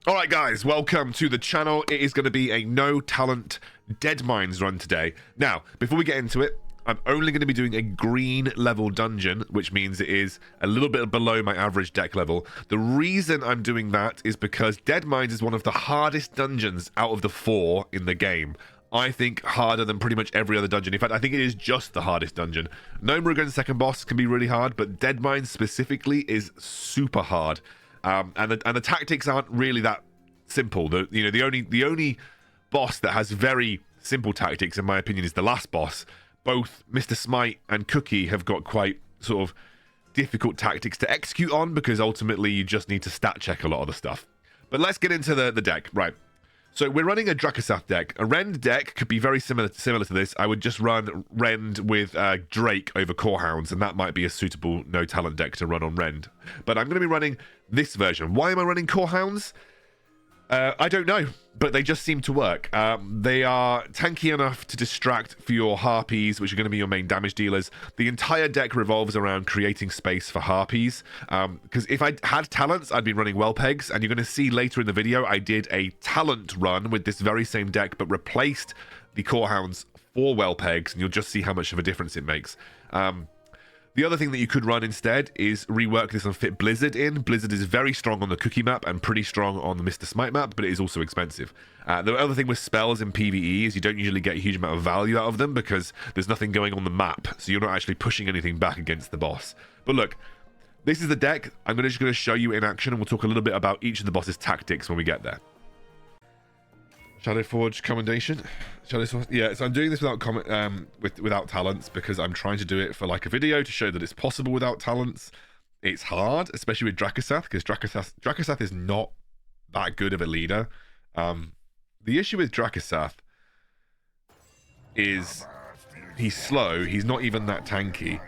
Alright guys, welcome to the channel. It is going to be a no talent Deadmines run today. Now, before we get into it, I'm only going to be doing a green level dungeon, which means it is a little bit below my average deck level. The reason I'm doing that is because Deadmines is one of the hardest dungeons out of the 4 in the game. I think harder than pretty much every other dungeon. In fact, I think it is just the hardest dungeon. No Murugan's second boss can be really hard, but Deadmines specifically is super hard. And the tactics aren't really that simple. The only boss that has very simple tactics, in my opinion, is the last boss. Both Mr. Smite and Cookie have got quite sort of difficult tactics to execute on because ultimately you just need to stat check a lot of the stuff. But let's get into the deck. Right. So we're running a Drakkisath deck. A Rend deck could be very similar to this. I would just run Rend with Drake over Core Hounds, and that might be a suitable no-talent deck to run on Rend. But I'm going to be running this version. Why am I running Core Hounds? I don't know, but they just seem to work. They are tanky enough to distract for your Harpies, which are going to be your main damage dealers. The entire deck revolves around creating space for Harpies, because if I had talents, I'd be running Whelpegs, and you're going to see later in the video, I did a talent run with this very same deck, but replaced the Core Hounds for Whelpegs, and you'll just see how much of a difference it makes. The other thing that you could run instead is rework this and fit Blizzard in. Blizzard is very strong on the Cookie map and pretty strong on the Mr. Smite map, but it is also expensive. The other thing with spells in PvE is you don't usually get a huge amount of value out of them because there's nothing going on the map, so you're not actually pushing anything back against the boss. But look, this is the deck. I'm just going to show you in action, and we'll talk a little bit about each of the boss's tactics when we get there. Shadowforge Commendation. Yeah, so I'm doing this without talents because I'm trying to do it for like a video to show that it's possible without talents. It's hard, especially with Drakkisath, because Drakkisath is not that good of a leader. The issue with Drakkisath is he's slow, he's not even that tanky,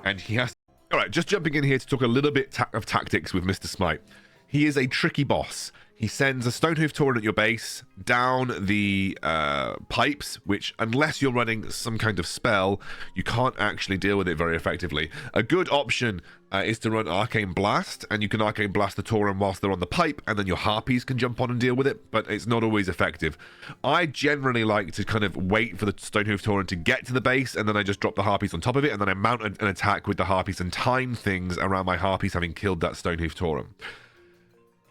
and he has... Alright, just jumping in here to talk a little bit of tactics with Mr. Smite. He is a tricky boss. He sends a Stonehoof Tauren at your base, down the pipes, which, unless you're running some kind of spell, you can't actually deal with it very effectively. A good option is to run Arcane Blast, and you can Arcane Blast the Tauren whilst they're on the pipe, and then your Harpies can jump on and deal with it, but it's not always effective. I generally like to kind of wait for the Stonehoof Tauren to get to the base, and then I just drop the Harpies on top of it, and then I mount an attack with the Harpies and time things around my Harpies having killed that Stonehoof Tauren.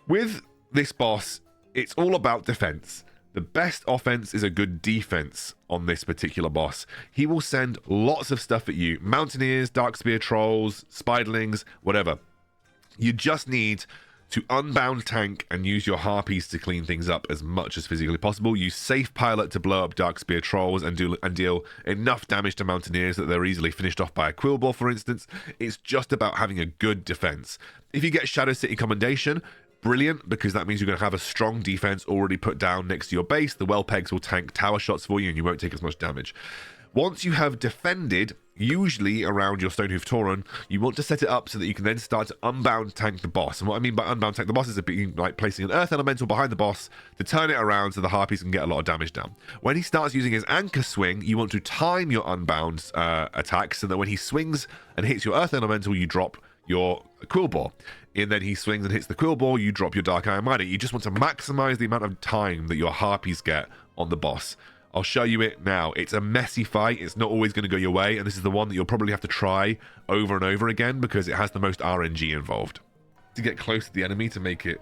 With this boss, it's all about defense. The best offense is a good defense on this particular boss. He will send lots of stuff at you. Mountaineers, Darkspear Trolls, Spiderlings, whatever. You just need to unbound tank and use your Harpies to clean things up as much as physically possible. Use Safe Pilot to blow up Darkspear Trolls and deal enough damage to Mountaineers that they're easily finished off by a Quillbore, for instance. It's just about having a good defense. If you get Shadow City Commendation, brilliant, because that means you're going to have a strong defense already put down next to your base. The Whelpegs will tank tower shots for you and you won't take as much damage. Once you have defended, usually around your Stonehoof Tauren, you want to set it up so that you can then start to unbound tank the boss. And what I mean by unbound tank the boss is like placing an Earth Elemental behind the boss to turn it around so the Harpies can get a lot of damage down. When he starts using his Anchor Swing, you want to time your unbound attack so that when he swings and hits your Earth Elemental, you drop your Quillbore. And then he swings and hits the Quillbore, you drop your Dark Iron Miner. You just want to maximize the amount of time that your Harpies get on the boss. I'll show you it now. It's a messy fight. It's not always going to go your way, and this is the one that you'll probably have to try over and over again because it has the most RNG involved. To get close to the enemy to make it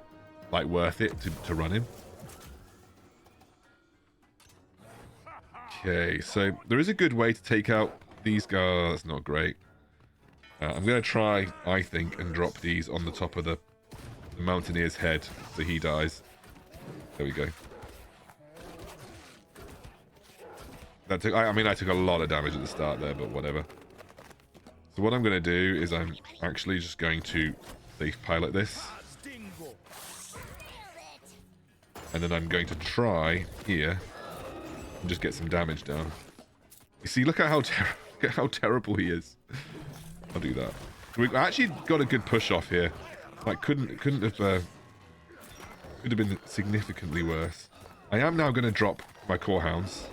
like worth it to run him. Okay, so there is a good way to take out these guys. Oh, that's not great. I'm going to try, I think, and drop these on the top of the Mountaineer's head so he dies. There we go. That took, I took a lot of damage at the start there, but whatever. So what I'm going to do is I'm actually just going to Safe Pilot this. And then I'm going to try here and just get some damage down. You see, look at how terrible he is. I'll do that. We actually got a good push off here. Like could have been significantly worse. I am now going to drop my Core Hounds.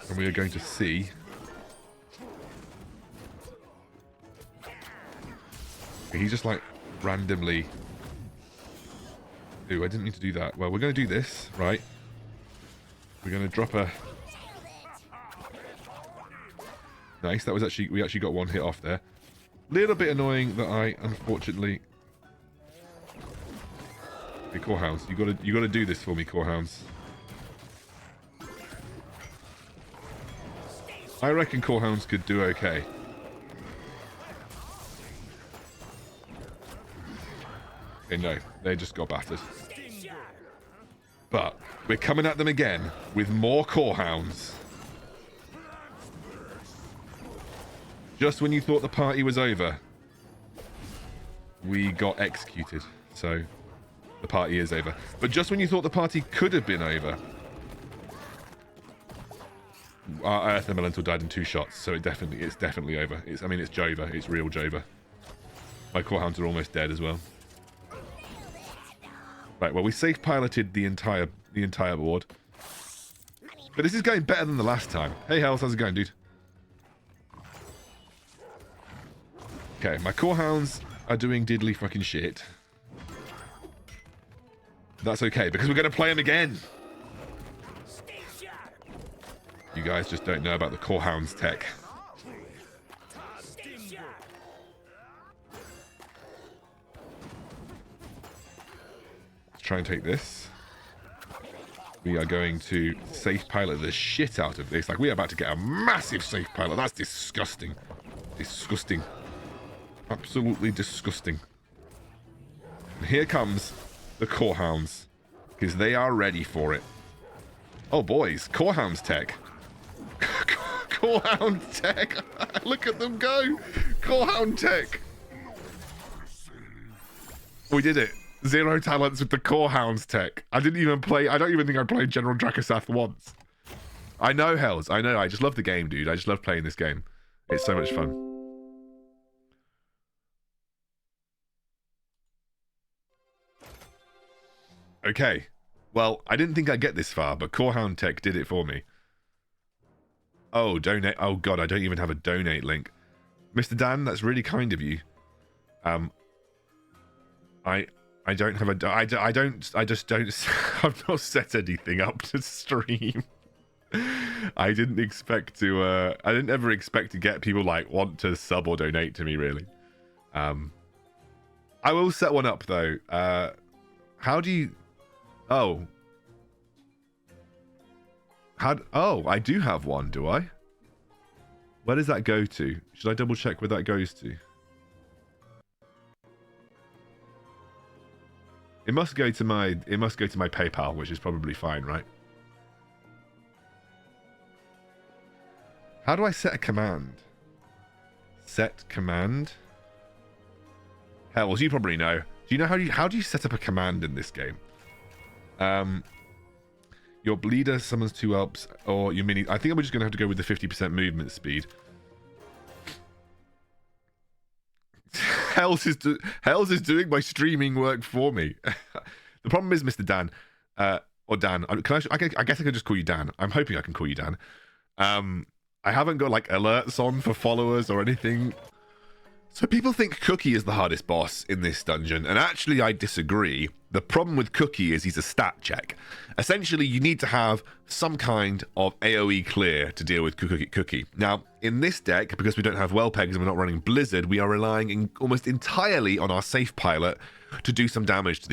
And we are going to see He's just like randomly... Ooh, I didn't mean to do that. Well, we're going to do this, right? We're going to drop a... Nice, that was actually... We actually got one hit off there. Little bit annoying that I, unfortunately... Hey, Core Hounds, you gotta do this for me, Core Hounds. I reckon Core Hounds could do okay. Okay, no, they just got battered. But we're coming at them again with more Core Hounds. Just when you thought the party was over, we got executed. So the party is over. But just when you thought the party could have been over, our Earth Elemental died in 2 shots. So it's definitely over. I mean, it's Jova. It's real Jova. My Core Hounds are almost dead as well. Right, well, we safe piloted the entire board. But this is going better than the last time. Hey, Hells, how's it going, dude? Okay, my Core Hounds are doing diddly fucking shit. That's okay, because we're going to play them again. You guys just don't know about the Core Hounds tech. Let's try and take this. We are going to safe pilot the shit out of this. Like, we are about to get a massive safe pilot. That's disgusting. Disgusting. Absolutely disgusting. And here comes the Core Hounds, because they are ready for it. Oh, boys. Core Hounds tech. Core Hound tech. Look at them go. Core Hound tech. We did it. 0 talents with the Core Hounds tech. I don't even think I played General Drakkisath once. I know, Hells. I know. I just love the game, dude. I just love playing this game. It's so much fun. Okay. Well, I didn't think I'd get this far, but Core Hound Tech did it for me. Oh, donate. Oh, God, I don't even have a donate link. Mr. Dan, that's really kind of you. I don't have a... I just don't... I've not set anything up to stream. I didn't expect to... I didn't ever expect to get people, like, want to sub or donate to me, really. I will set one up, though. How do you... Oh. Oh, I do have one, do I? Where does that go to? Should I double check where that goes to? It must go to my PayPal, which is probably fine, right? How do I set a command? Set command? Hells, you probably know. Do you know how do you set up a command in this game? Your bleeder summons 2 Alps, or your mini... I think I'm just going to have to go with the 50% movement speed. Hells is doing my streaming work for me. The problem is, Mr. Dan, or Dan, I guess I can just call you Dan. I'm hoping I can call you Dan. I haven't got, like, alerts on for followers or anything. So people think Cookie is the hardest boss in this dungeon, and actually I disagree. The problem with Cookie is he's a stat check. Essentially, you need to have some kind of AoE clear to deal with Cookie. Now, in this deck, because we don't have well pegs and we're not running Blizzard, we are relying almost entirely on our safe pilot to do some damage to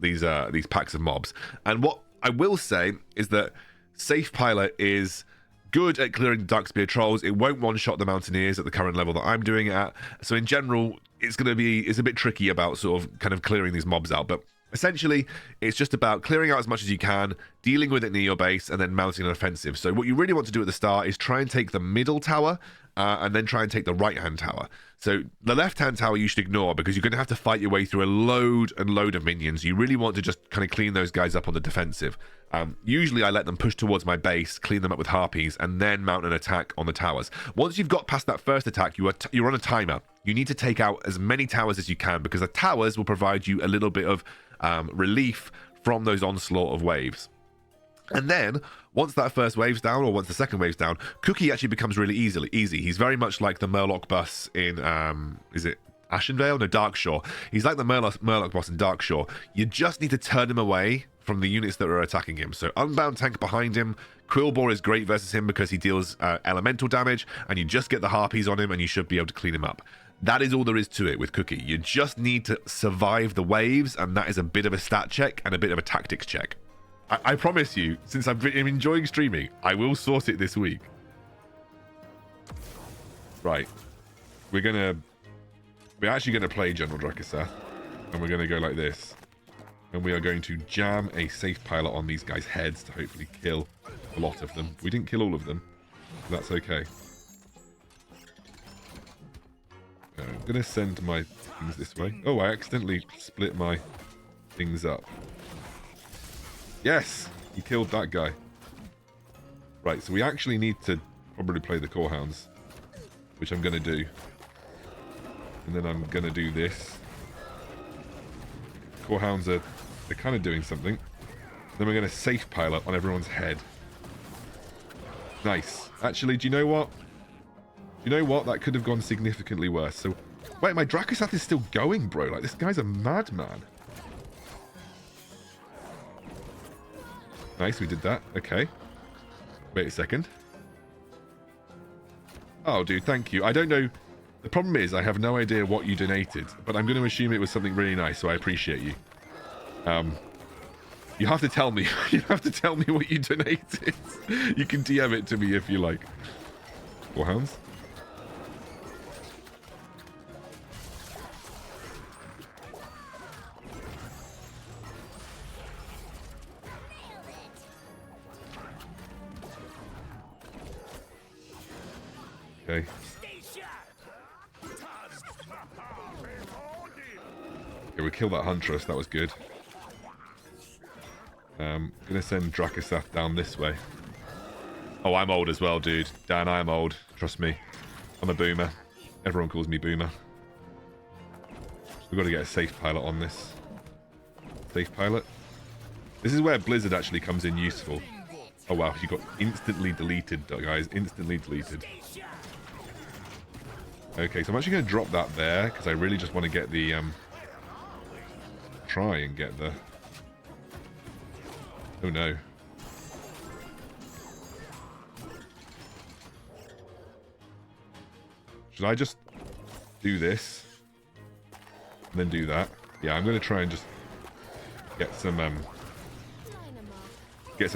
these packs of mobs. And what I will say is that safe pilot is good at clearing the Darkspear trolls. It won't one-shot the Mountaineers at the current level that I'm doing it at. So in general, it's a bit tricky about sort of kind of clearing these mobs out. But essentially, it's just about clearing out as much as you can, dealing with it near your base, and then mounting an offensive. So what you really want to do at the start is try and take the middle tower, and then try and take the right-hand tower. So the left-hand tower you should ignore, because you're going to have to fight your way through a load of minions. You really want to just kind of clean those guys up on the defensive. Usually I let them push towards my base, clean them up with harpies, and then mount an attack on the towers. Once you've got past that first attack, you're on a timer. You need to take out as many towers as you can, because the towers will provide you a little bit of relief from those onslaught of waves. And then, once that first wave's down, or once the second wave's down, Cookie actually becomes really easy. He's very much like the Murloc bus in, is it Ashenvale? No, Darkshore. He's like the Murloc boss in Darkshore. You just need to turn him away from the units that are attacking him. So Unbound Tank behind him. Quillbore is great versus him because he deals elemental damage, and you just get the Harpies on him and you should be able to clean him up. That is all there is to it with Cookie. You just need to survive the waves, and that is a bit of a stat check and a bit of a tactics check. I promise you, since I've been enjoying streaming, I will sort it this week. Right. We're actually going to play General Drakkisath, and we're going to go like this. And we are going to jam a safe pilot on these guys' heads to hopefully kill a lot of them. We didn't kill all of them. That's okay. I'm going to send my things this way. Oh, I accidentally split my things up. Yes! He killed that guy. Right, so we actually need to probably play the Core Hounds, which I'm going to do. And then I'm going to do this. Core Hounds are they're kind of doing something. Then we're going to safe pilot on everyone's head. Nice. Actually, do you know what? You know what? That could have gone significantly worse. So, wait, my Drakkisath is still going, bro. Like, this guy's a madman. Nice, we did that. Okay. Wait a second. Oh, dude, thank you. I don't know. The problem is I have no idea what you donated, but I'm going to assume it was something really nice, so I appreciate you. You have to tell me. You have to tell me what you donated. You can DM it to me if you like. Core Hounds. Okay. Okay, we killed that Huntress. That was good. Gonna send Drakkisath down this way. Oh, I'm old as well, dude. Dan, I'm old. Trust me. I'm a boomer. Everyone calls me boomer. We've got to get a safe pilot on this. Safe pilot. This is where Blizzard actually comes in useful. Oh wow, he got instantly deleted, guys. Instantly deleted. Okay, so I'm actually going to drop that there because I really just want to get the try and get the... Oh no. Should I just do this and then do that? Yeah, I'm going to try and just get some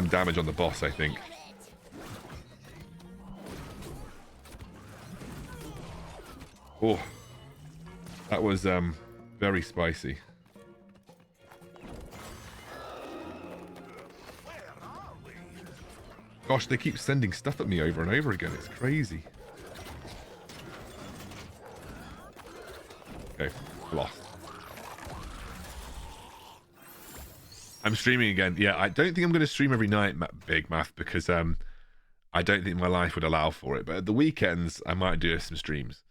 damage on the boss, I think. Oh, that was very spicy. Gosh, they keep sending stuff at me over and over again. It's crazy. Okay, lost. I'm streaming again. Yeah, I don't think I'm going to stream every night, Big Math, because I don't think my life would allow for it. But at the weekends, I might do some streams.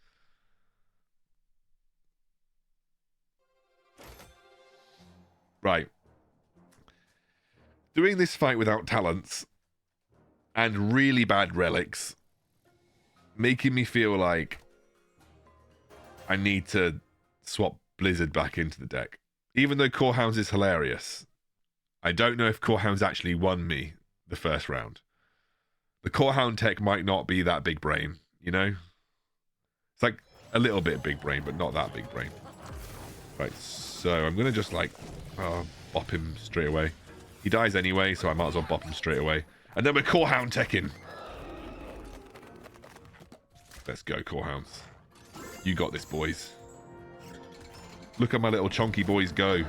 Right. Doing this fight without talents and really bad relics, making me feel like I need to swap Blizzard back into the deck. Even though Core Hounds is hilarious, I don't know if Core Hounds actually won me the first round. The Core Hound tech might not be that big brain, you know? It's like a little bit big brain, but not that big brain. Right, so I'm going to just like bop him straight away. He dies anyway, so I might as well bop him straight away. And then we're Core Hound teching. Let's go, Core Hounds. You got this, boys. Look at my little chonky boys go.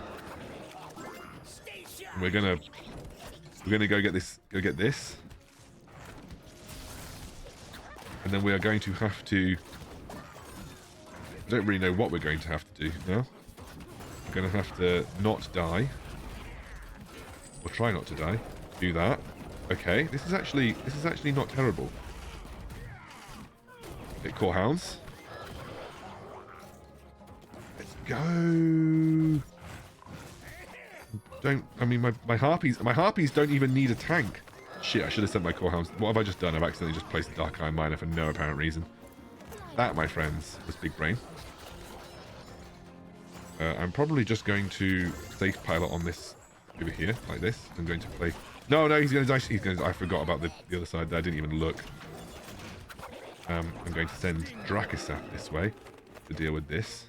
We're gonna go get this. Go get this. And then we are going to have to... I don't really know what we're going to have to do now. We're going to have to not die. Or try not to die. Do that. Okay, this is actually not terrible. Okay, Core Hounds. Let's go. My harpies don't even need a tank. Shit, I should have sent my Core Hounds. What have I just done? I've accidentally just placed a Dark Iron Miner for no apparent reason. That, my friends, was big brain. I'm probably just going to safe pilot on this over here, like this. I'm going to play... No, he's going to die. He's going to... I forgot about the other side there. I didn't even look. I'm going to send Drakkisath this way to deal with this.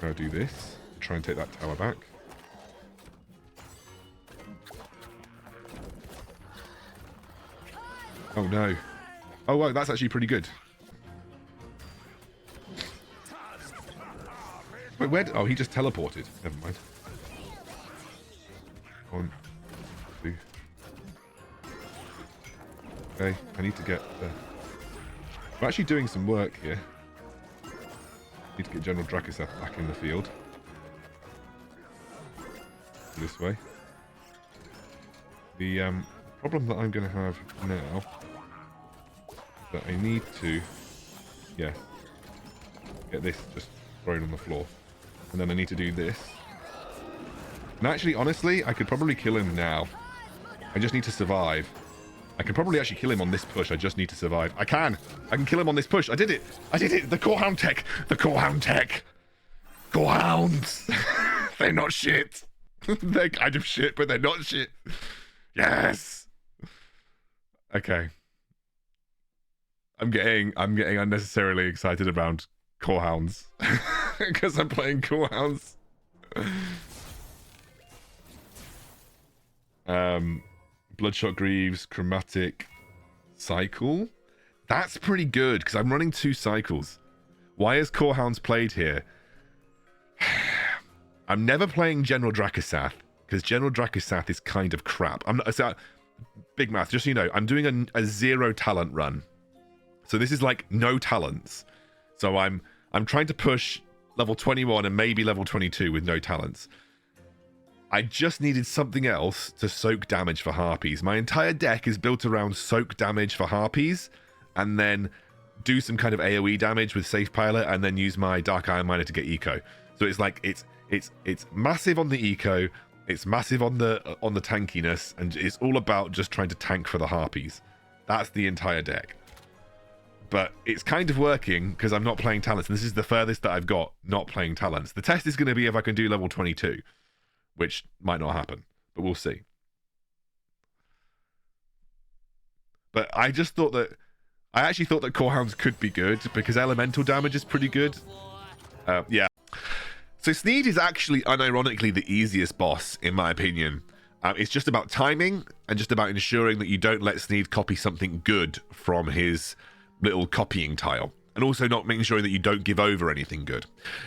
I'll do this. Try and take that tower back. Oh no. Oh wow, that's actually pretty good. Wait, where? Oh, he just teleported. Never mind. 1, 2. Okay, I need to get... I'm actually doing some work here. Need to get General Drakkisath back in the field. This way. The problem that I'm going to have now is that I need to, yeah, get this just thrown on the floor. And then I need to do this. And actually, honestly, I could probably kill him now. I just need to survive. I can probably actually kill him on this push. I just need to survive. I can kill him on this push. I did it. I did it. The Core Hound tech. The Core Hound tech. Core Hounds. They're not shit. They're kind of shit, but they're not shit. Yes. Okay. I'm getting unnecessarily excited around Core Hounds because I'm playing Core Hounds. Bloodshot Greaves, Chromatic, Cycle. That's pretty good because I'm running 2 cycles. Why is Core Hounds played here? I'm never playing General Drakkisath because General Drakkisath is kind of crap. I'm not, so, big math, just so you know, I'm doing a 0 talent run. So this is like no talents. So I'm trying to push level 21 and maybe level 22 with no talents. I just needed something else to soak damage for Harpies. My entire deck is built around soak damage for Harpies and then do some kind of AoE damage with Safe Pilot and then use my Dark Iron Miner to get eco. So it's like it's massive on the eco, it's massive on the tankiness, and it's all about just trying to tank for the Harpies. That's the entire deck. But it's kind of working because I'm not playing talents. And this is the furthest that I've got not playing talents. The test is going to be if I can do level 22, which might not happen, but we'll see. But I just thought that... I actually thought that Core Hounds could be good because elemental damage is pretty good. Yeah. So Sneed is actually, unironically, the easiest boss, in my opinion. It's just about timing and just about ensuring that you don't let Sneed copy something good from his little copying tile. And also not making sure that you don't give over anything good.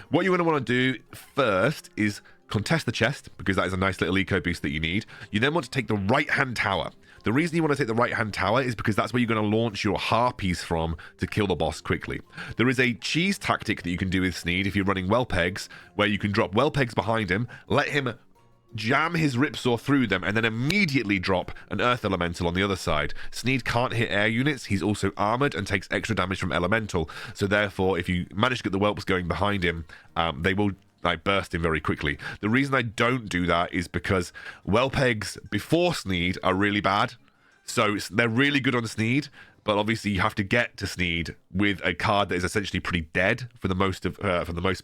What you're going to want to do first is contest the chest, because that is a nice little eco boost that you need. You then want to take the right-hand tower. The reason you want to take the right-hand tower is because that's where you're going to launch your Harpies from to kill the boss quickly. There is a cheese tactic that you can do with Sneed if you're running well pegs, where you can drop well pegs behind him, let him jam his Ripsaw through them, and then immediately drop an Earth Elemental on the other side. Sneed can't hit air units, he's also armored and takes extra damage from Elemental, so therefore if you manage to get the Whelps going behind him, they will burst him very quickly. The reason I don't do that is because well pegs before Sneed are really bad, so they're really good on Sneed, but obviously you have to get to Sneed with a card that is essentially pretty dead for the most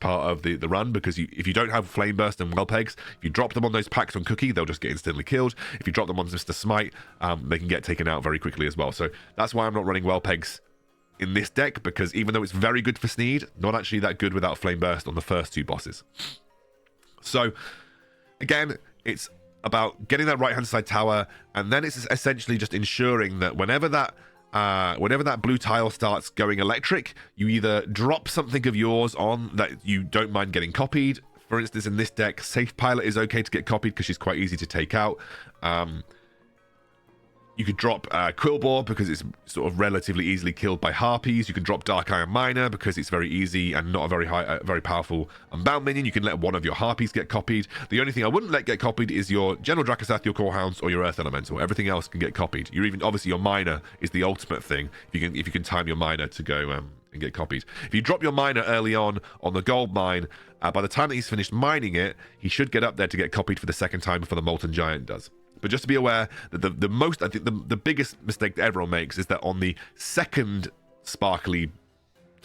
part of the run, because if you don't have Flame Burst and well pegs, if you drop them on those packs on Cookie, they'll just get instantly killed. If you drop them on Mr. Smite, they can get taken out very quickly as well. So that's why I'm not running well pegs in this deck, because even though it's very good for Sneed, not actually that good without Flame Burst on the first 2 bosses. So again, it's about getting that right hand side tower, and then it's essentially just ensuring that whenever that blue tile starts going electric, you either drop something of yours on that you don't mind getting copied. For instance, in this deck, Safe Pilot is okay to get copied because she's quite easy to take out. You could drop Quillbore because it's sort of relatively easily killed by Harpies. You can drop Dark Iron Miner because it's very easy and not a very powerful unbound minion. You can let one of your Harpies get copied. The only thing I wouldn't let get copied is your General Drakkisath, your Core Hounds, or your Earth Elemental. Everything else can get copied. Obviously your Miner is the ultimate thing. If you can time your Miner to go and get copied. If you drop your Miner early on the gold mine, by the time that he's finished mining it, he should get up there to get copied for the second time before the Molten Giant does. But just to be aware that I think the biggest mistake that everyone makes is that on the second sparkly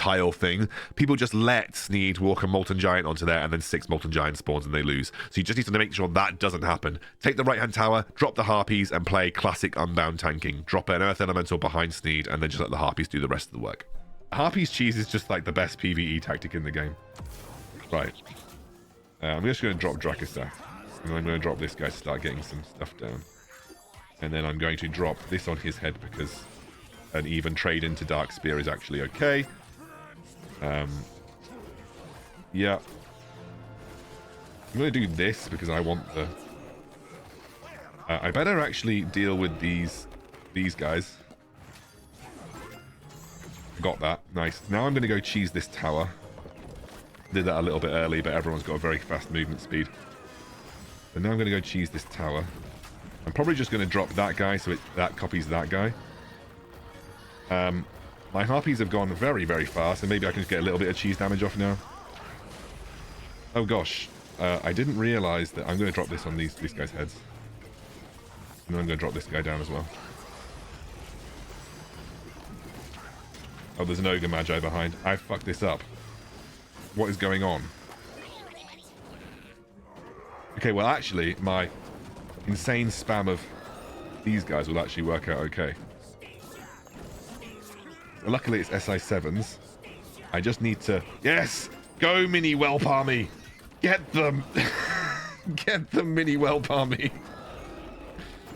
tile thing. People just let Sneed walk a Molten Giant onto there, and then 6 Molten Giant spawns and they lose. So you just need to make sure that doesn't happen. Take the right-hand tower, drop the Harpies, and play classic Unbound tanking. Drop an Earth Elemental behind Sneed, and then just let the Harpies do the rest of the work. Harpies cheese is just like the best PvE tactic in the game. Right. I'm just going to drop Drakkisath. And then I'm going to drop this guy to start getting some stuff down. And then I'm going to drop this on his head because an even trade into Dark Spear is actually okay. Yeah. I'm going to do this because I want the... I better actually deal with these guys. Got that. Nice. Now I'm going to go cheese this tower. Did that a little bit early, but everyone's got a very fast movement speed. So now I'm going to go cheese this tower. I'm probably just going to drop that guy so that copies that guy. My Harpies have gone very, very fast, and maybe I can just get a little bit of cheese damage off now. Oh gosh. I didn't realize that I'm going to drop this on these guys' heads. And then I'm going to drop this guy down as well. Oh, there's an Ogre Magi behind. I fucked this up. What is going on? Okay, well actually, my insane spam of these guys will actually work out okay. So luckily it's SI7s. I just need to... Yes! Go, Mini Whelp Army! Get them! Get them, Mini Whelp Army!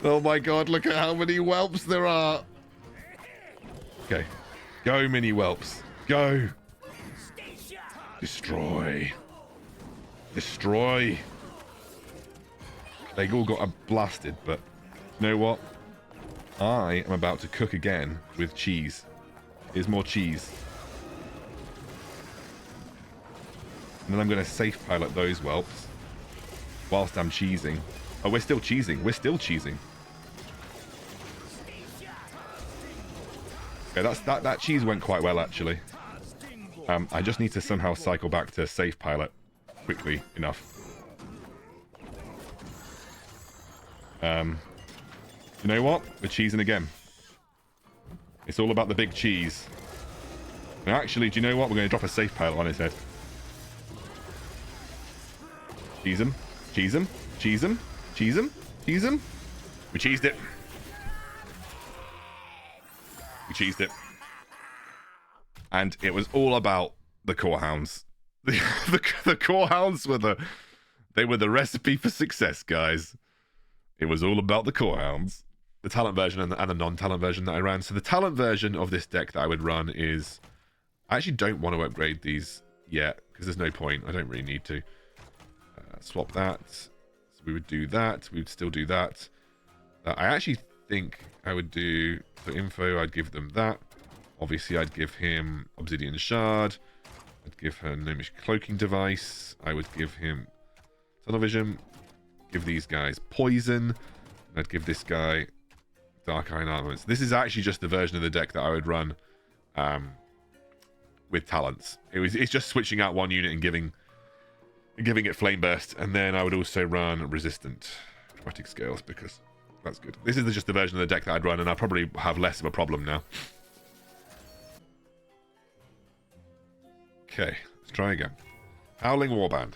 Oh my god, look at how many whelps there are! Okay. Go, Mini Whelps. Go! Destroy. Destroy. They all got blasted, but you know what? I am about to cook again with cheese. Here's more cheese. And then I'm going to safe pilot those whelps whilst I'm cheesing. Oh, we're still cheesing. We're still cheesing. Okay, that cheese went quite well, actually. I just need to somehow cycle back to safe pilot quickly enough. You know what? We're cheesing again. It's all about the big cheese. And actually, do you know what? We're going to drop a safe pilot on his head. Cheese him. Cheese him. Cheese him. Cheese him. Cheese him. We cheesed it. We cheesed it. And it was all about the Core Hounds. The Core Hounds were the recipe for success, guys. It was all about the Core Hounds. The talent version and the non-talent version that I ran. So the talent version of this deck that I would run is... I actually don't want to upgrade these yet, because there's no point. I don't really need to. Swap that. So we would do that. We would still do that. I actually think I would do... For info, I'd give them that. Obviously, I'd give him Obsidian Shard. I'd give her Gnomish Cloaking Device. I would give him Tunnel Vision. Give these guys Poison. I'd give this guy Dark Iron Armaments. This is actually just the version of the deck that I would run with talents. It's just switching out one unit and giving it Flame Burst. And then I would also run Resistant Chromatic Scales because that's good. This is just the version of the deck that I'd run, and I'll probably have less of a problem now. Okay, let's try again. Howling Warband.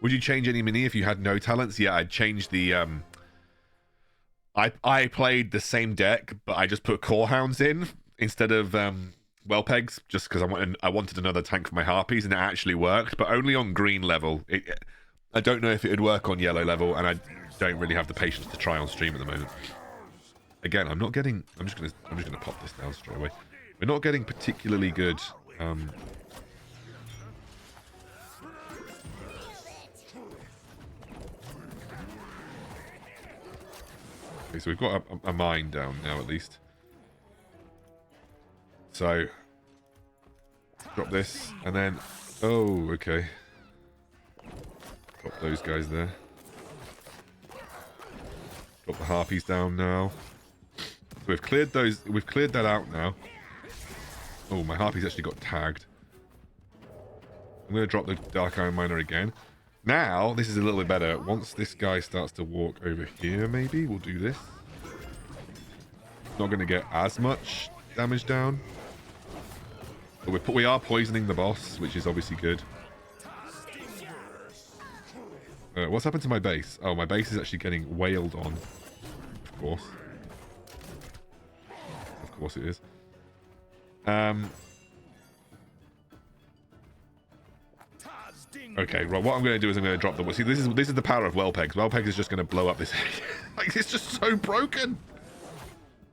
Would you change any mini if you had no talents? Yeah, I'd change the... I played the same deck, but I just put Core Hounds in instead of Whelpegs, just because I wanted another tank for my Harpies, and it actually worked, but only on green level. I don't know if it would work on yellow level, and I don't really have the patience to try on stream at the moment. Again, I'm not getting... I'm just gonna pop this down straight away. We're not getting particularly good... Okay, so we've got a mine down now at least. So drop this and then oh okay. Drop those guys there. Drop the Harpies down now. So we've cleared that out now. Oh, my Harpies actually got tagged. I'm gonna drop the Dark Iron Miner again. Now, this is a little bit better. Once this guy starts to walk over here, maybe, we'll do this. Not going to get as much damage down. But we are poisoning the boss, which is obviously good. What's happened to my base? Oh, my base is actually getting wailed on. Of course. Of course it is. Okay, right, what I'm going to do is I'm going to drop the... See, this is the power of Wellpegs. Wellpegs is just going to blow up this... like, it's just so broken!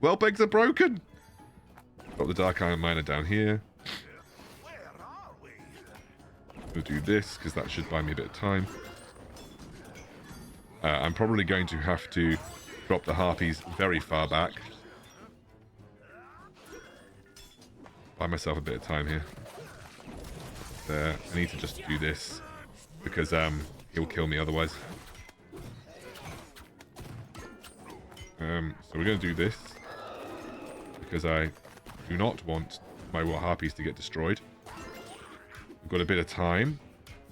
Wellpegs are broken! Got the Dark Iron Miner down here. We'll do this, because that should buy me a bit of time. I'm probably going to have to drop the Harpies very far back. Buy myself a bit of time here. There. I need to just do this, because he'll kill me otherwise. So we're going to do this, because I do not want my Harpies to get destroyed. We've got a bit of time,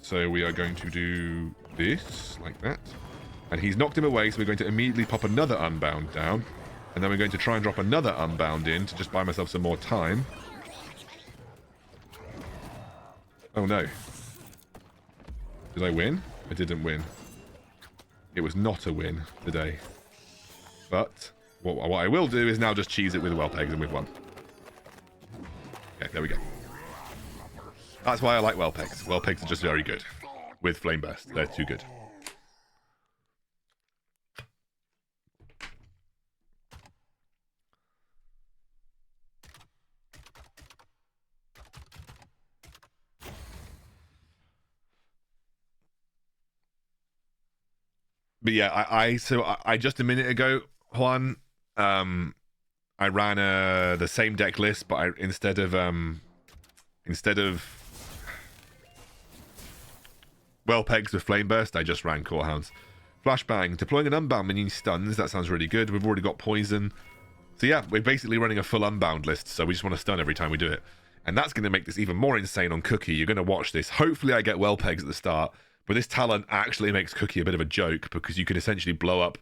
so we are going to do this, like that. And he's knocked him away, so we're going to immediately pop another Unbound down. And then we're going to try and drop another Unbound in to just buy myself some more time. Oh no. Did I win? I didn't win. It was not a win today. But what I will do is now just cheese it with Wellpegs, and we've won. Okay, there we go. That's why I like Wellpegs. Wellpegs are just very good. With Flame Burst, they're too good. But yeah, I just a minute ago, Juan, I ran the same deck list, but instead of Wellpegs with Flame Burst, I just ran Core Hounds. Flashbang, deploying an Unbound minion stuns. That sounds really good. We've already got Poison. So yeah, we're basically running a full Unbound list, so we just want to stun every time we do it. And that's going to make this even more insane on Cookie. You're going to watch this. Hopefully I get Wellpegs at the start. But this talent actually makes Cookie a bit of a joke, because you can essentially blow up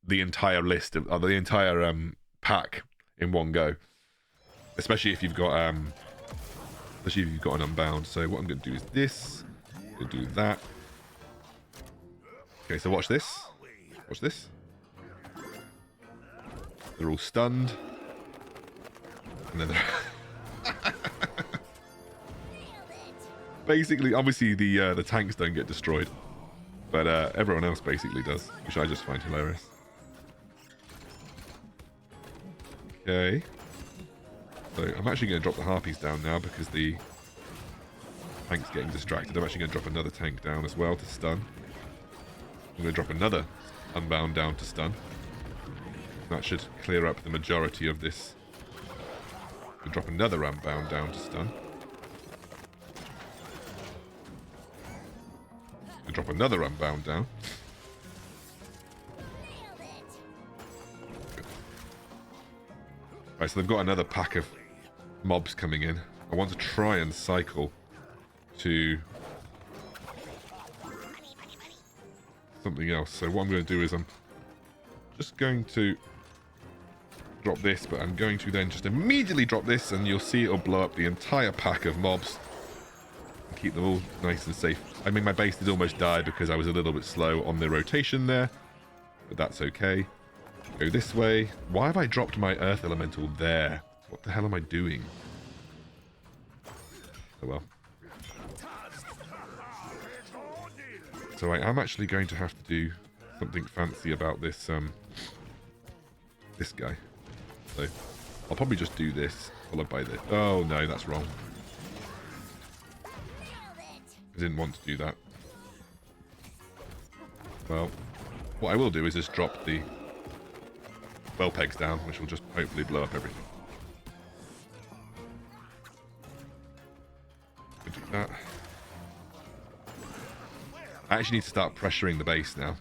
the entire list of the entire pack in one go, especially if you've got an Unbound. So what I'm going to do is this. I'm going to do that. Okay, so watch this. Watch this. They're all stunned, and then they're basically, obviously, the tanks don't get destroyed, but everyone else basically does, which I just find hilarious. Okay. So I'm actually going to drop the Harpies down now, because the tank's getting distracted. I'm actually going to drop another tank down as well to stun. I'm going to drop another Unbound down to stun. That should clear up the majority of this. I'll drop another Unbound down to stun. Drop another Unbound down. Right, so they've got another pack of mobs coming in. I want to try and cycle to something else. So what I'm going to do is I'm just going to drop this, but I'm going to then just immediately drop this, and you'll see it'll blow up the entire pack of mobs. Keep them all nice and safe. I mean, my base did almost die because I was a little bit slow on the rotation there, but that's okay. Go this way. Why have I dropped my Earth Elemental there? What the hell am I doing? Oh well. So I am actually going to have to do something fancy about this this guy. So I'll probably just do this, followed by this. Oh no, that's wrong. I didn't want to do that. Well, what I will do is just drop the Wellpegs down, which will just hopefully blow up everything. Do that. I actually need to start pressuring the base now,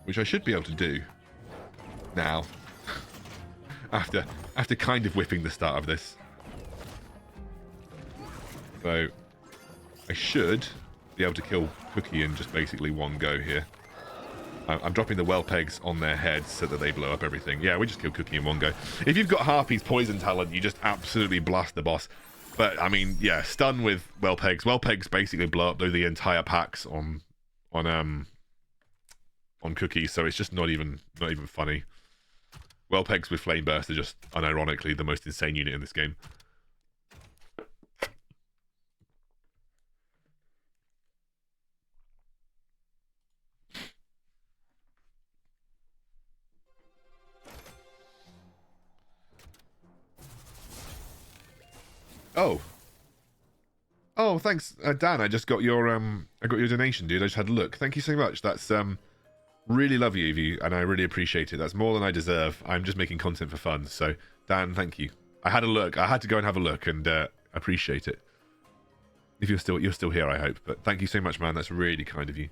which I should be able to do now. after kind of whipping the start of this. So I should be able to kill Cookie in just basically one go here. I'm dropping the well pegs on their heads so that they blow up everything. Yeah, we just kill Cookie in one go. If you've got Harpy's poison talent, you just absolutely blast the boss. But I mean, yeah, stun with well pegs. Well pegs basically blow up the entire packs on Cookie, so it's just not even funny. Well pegs with flame burst are just unironically the most insane unit in this game. Oh, thanks, Dan. I just got your donation, dude. I just had a look. Thank you so much. That's really lovely of you, and I really appreciate it. That's more than I deserve. I'm just making content for fun. So, Dan, thank you. I had a look. I had to go and have a look, and appreciate it. If you're still here, I hope. But thank you so much, man. That's really kind of you.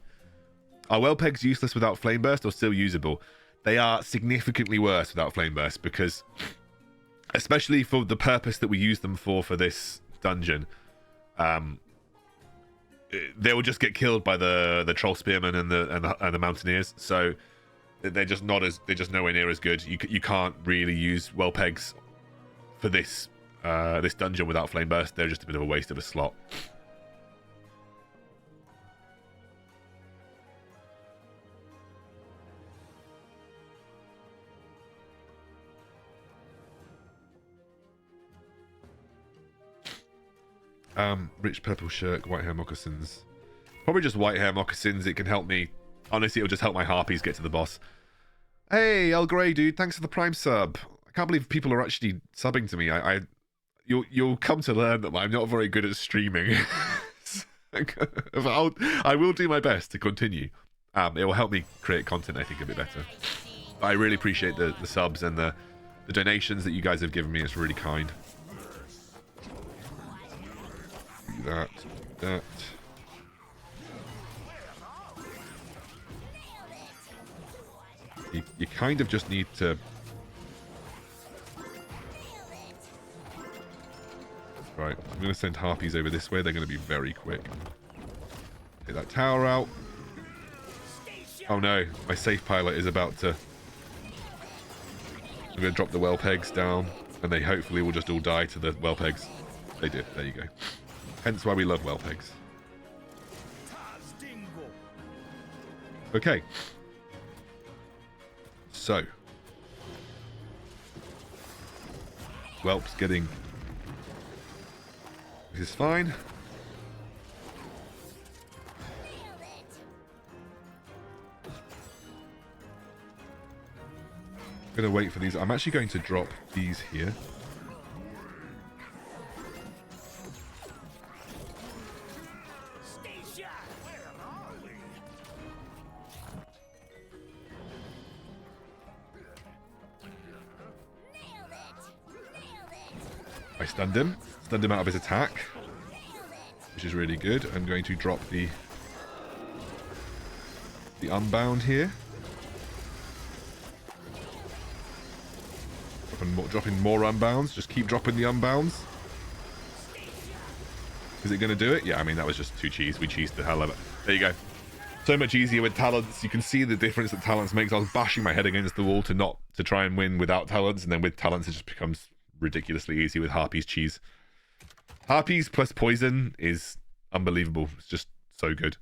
Are well pegs useless without flame burst or still usable? They are significantly worse without flame burst because, especially for the purpose that we use them for this dungeon, they will just get killed by the troll spearmen and the mountaineers. So they're just nowhere near as good. You can't really use well pegs for this dungeon without flame burst. They're just a bit of a waste of a slot. Rich purple shirt, white hair moccasins. Probably just white hair moccasins. It can help me. Honestly, it'll just help my harpies get to the boss. Hey, El Grey, dude. Thanks for the Prime sub. I can't believe people are actually subbing to me. You'll come to learn that I'm not very good at streaming. I will do my best to continue. It will help me create content, I think, a bit better. But I really appreciate the subs and the donations that you guys have given me. It's really kind. That. You kind of just need to... Right, I'm going to send harpies over this way. They're going to be very quick. Take that tower out. Oh no, my safe pilot is about to... I'm going to drop the well pegs down, and they hopefully will just all die to the well pegs. They did. There you go. Hence why we love well pegs. Okay. So. Whelp's getting... This is fine. I'm going to wait for these. I'm actually going to drop these here. I stunned him out of his attack, which is really good. I'm going to drop the unbound here. Dropping more unbounds. Just keep dropping the unbounds. Is it going to do it? Yeah, I mean, that was just too cheese. We cheesed the hell of it. There you go. So much easier with talents. You can see the difference that talents makes. I was bashing my head against the wall to try and win without talents, and then with talents it just becomes ridiculously easy with Harpy's cheese. Harpies plus poison is unbelievable. It's just so good.